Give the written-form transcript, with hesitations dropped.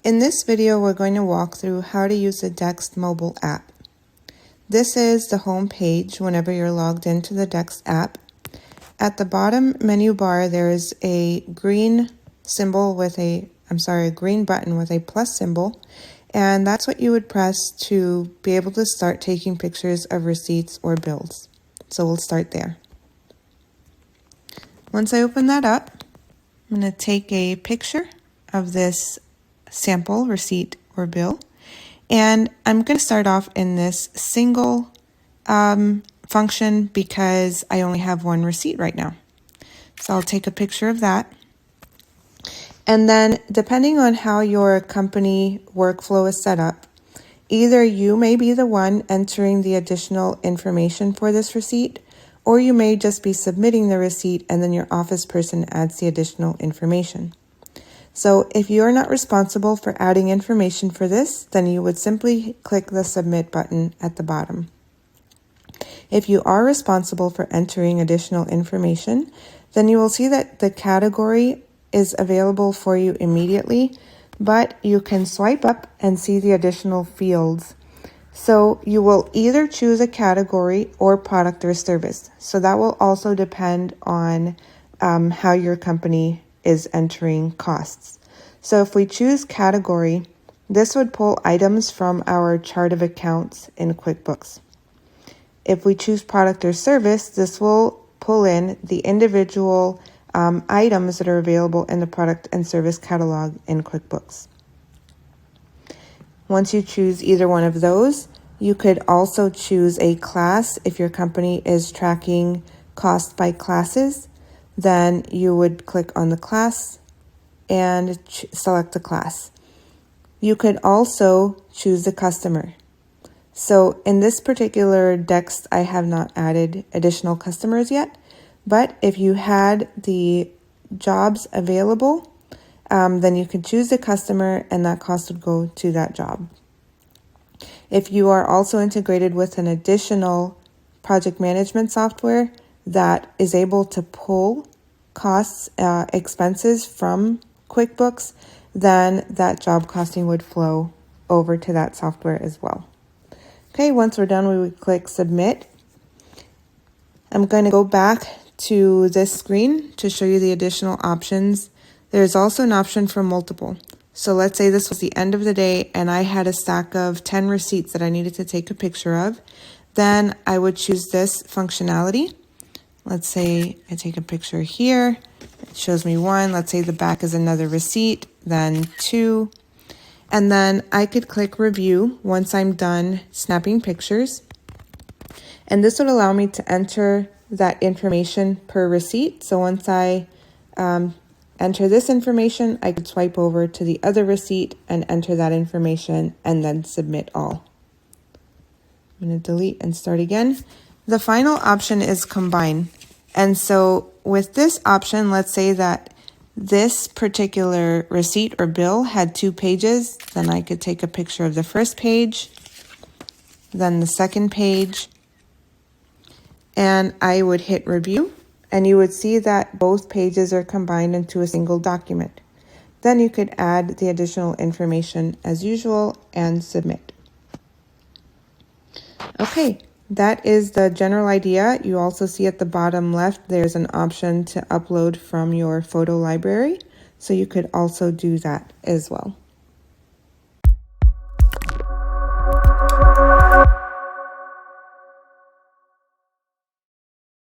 In this video, we're going to walk through how to use the Dext mobile app. This is the home page whenever you're logged into the Dext app. At the bottom menu bar, there is a green symbol with a green button with a plus symbol, and that's what you would press to be able to start taking pictures of receipts or bills. So we'll start there. Once I open that up, I'm going to take a picture of this sample receipt or bill, and I'm going to start off in this single function because I only have one receipt right now. So I'll take a picture of that, and then depending on how your company workflow is set up, either you may be the one entering the additional information for this receipt, or you may just be submitting the receipt and then your office person adds the additional information. So if you are not responsible for adding information for this, then you would simply click the submit button at the bottom. If you are responsible for entering additional information, then you will see that the category is available for you immediately, but you can swipe up and see the additional fields. So you will either choose a category or product or service. So that will also depend on how your company is entering costs. So if we choose category, this would pull items from our chart of accounts in QuickBooks. If we choose product or service, this will pull in the individual items that are available in the product and service catalog in QuickBooks. Once you choose either one of those, you could also choose a class. If your company is tracking costs by classes, then you would click on the class and select the class. You could also choose the customer. So in this particular Dext, I have not added additional customers yet, but if you had the jobs available, then you could choose the customer and that cost would go to that job. If you are also integrated with an additional project management software that is able to pull costs, expenses from QuickBooks, then that job costing would flow over to that software as well. Okay, once we're done, we would click submit. I'm going to go back to this screen to show you the additional options. There's also an option for multiple. So let's say this was the end of the day and I had a stack of 10 receipts that I needed to take a picture of. Then I would choose this functionality. Let's say I take a picture here. It shows me one. Let's say the back is another receipt, then two. And then I could click review once I'm done snapping pictures. And this would allow me to enter that information per receipt. So once I enter this information, I could swipe over to the other receipt and enter that information and then submit all. I'm going to delete and start again. The final option is combine. And so with this option, let's say that this particular receipt or bill had 2 pages, then I could take a picture of the first page, then the second page, and I would hit review, and you would see that both pages are combined into a single document. Then you could add the additional information as usual and submit. Okay, that is the general idea. You also see at the bottom left, there's an option to upload from your photo library. So you could also do that as well.